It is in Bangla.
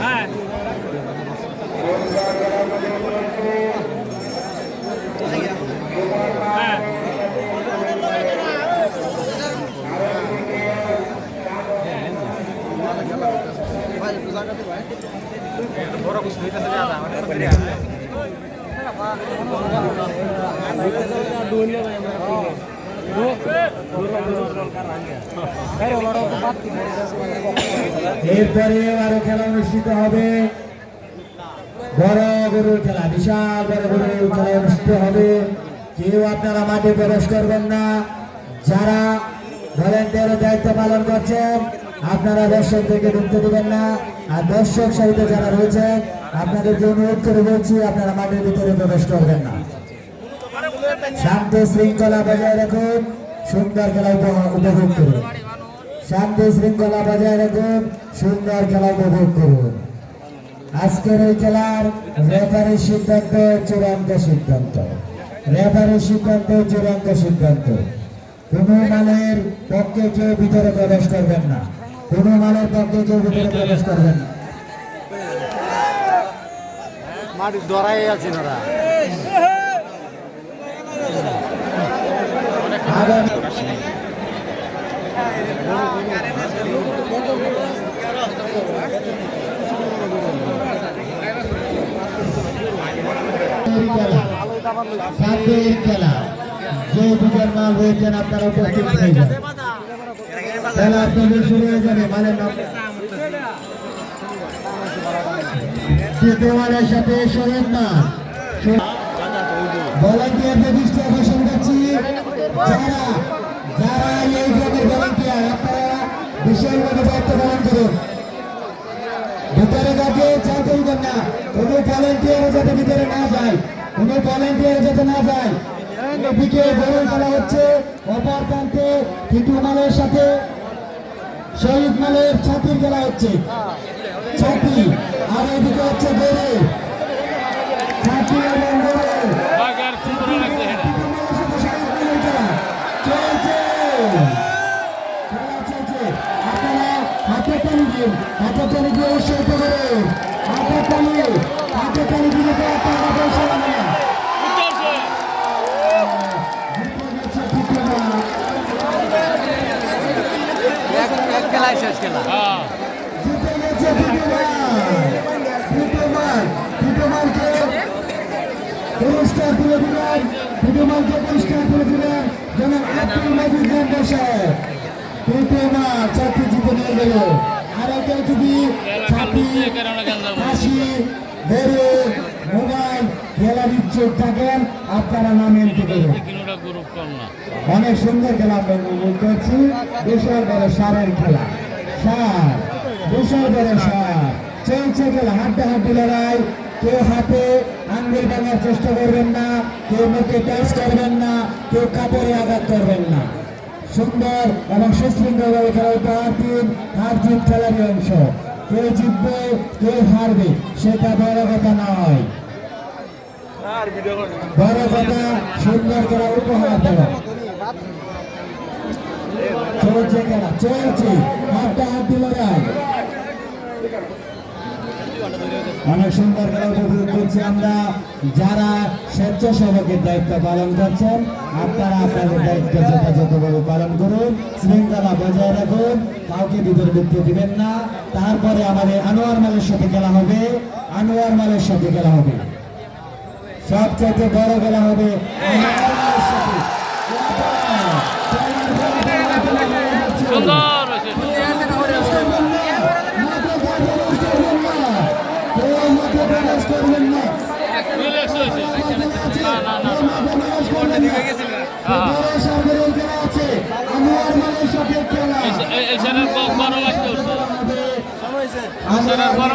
হ্যাঁ হ্যাঁ বড় কিছু হইতেছে দাদা এরপরে আরো খেলা অনুষ্ঠিত হবে, বড় গরুর খেলা, বিশাল বড় গরুর খেলা অনুষ্ঠিত হবে। কেউ আপনারা মাঠে প্রবেশ করবেন না। যারা ভলেন্টিয়ারের দায়িত্ব পালন করছেন আপনারা দর্শক থেকে ঢুকতে দেবেন না। আর দর্শক সারিতে যারা রয়েছেন আপনাদেরকে অনুরোধ করে বলছি আপনারা মাঠের ভিতরে প্রবেশ করবেন না। শান্ত শৃঙ্খলা বজায় রাখুন, সুন্দর খেলা উপভোগ করুন। শান্তি শৃঙ্খলা বজায় রাখুন, সুন্দর খেলা উপভোগ করুন। আজকের এই খেলার রেফারির সিদ্ধান্ত চূড়ান্ত সিদ্ধান্ত, রেফারির সিদ্ধান্ত চূড়ান্ত সিদ্ধান্ত। কোন মালের পক্ষে কেউ ভিতরে প্রবেশ করবেন না, কোন মালের পক্ষে কেউ ভিতরে প্রবেশ করবেন না। মাটি দরাই আছে ওরা খেলা যে দুজন মাল রয়েছেন আপনারা উপস্থিত হয়ে যান। খেলা আপনাদের শুরু হয়ে যাবে। মালের নাম দেওয়ালের সাথে সরেন্না ভলান্টিয়ারদের দৃষ্টি আকর্ষণ করছি। যারা যারা এই গ্রামের ভলান্টিয়ার আপনারা বিশালভাবে দায়িত্ব পালন করুন। ভিতরে কাউকে চাইতে দিবেন না, কোনো ভলান্টিয়ার যাতে ভিতরে না যায়, কোনো ভলান্টিয়ার যাতে না যায়। এদিকে বড় খেলা হচ্ছে, অপর প্রান্তে টিটু মালের সাথে শহীদ মালের ছাতির খেলা হচ্ছে, ছাতি। আর এদিকে হচ্ছে গরু, ছাতি এবং গরু আপনারা হাতে টানি দিন, হাতে টানি দিয়ে উৎসাহিত করুন। হাতে টানি দিলে তো টাকা পয়সা লাগে না। খেলায় শেষ খেলা পুরস্কার তুলে দিলেন, পুরস্কার তুলে দিলেন যেমন আব্দুল মাজিদ মেম্বার সাহেব। চাকরি জিতে নিয়ে গেল। আর কেউ যদি চাকরি হাসি বেরো মোবাইল খেলা ইচ্ছুক থাকেন আপনারা নাম এন্ট্রি করুন। অনেক সুন্দর খেলা আমরা উপভোগ করছি। বিশাল বড় সারের খেলা, সার বিশাল বড় সার চলছে খেলা, হাড্ডাহাড্ডি লড়াই। কেউ হাতে আঙ্গুল ভাঙার চেষ্টা করবেন না, কেউ মুখে টাচ করবেন না, কেউ কাপড়ে আঘাত করবেন না। সুন্দর এবং সুশৃঙ্খলভাবে খেলা হতে হার জিত খেলারই অংশ। কেউ জিতবে কেউ হারবে সেটা বড় কথা নয়, বড় কথা সুন্দর খেলা উপহার দেওয়া। চলছে খেলা, চলছে হাড্ডাহাড্ডি লড়াই। অনেক সুন্দর খেলা উপভোগ করছি আমরা। যারা স্বেচ্ছাসেবকের দায়িত্ব পালন করছেন আপনারা আপনাদের দায়িত্ব যথাযথভাবে পালন করুন, শৃঙ্খলা বজায় রাখুন, কাউকে ভিতরে ঢুকতে দিবেন না। তারপরে আমাদের আনোয়ার মালের সাথে খেলা হবে, আনোয়ার মালের সাথে খেলা হবে, সবচেয়ে বড় খেলা হবে আনোয়ার মালের সাথে। বড়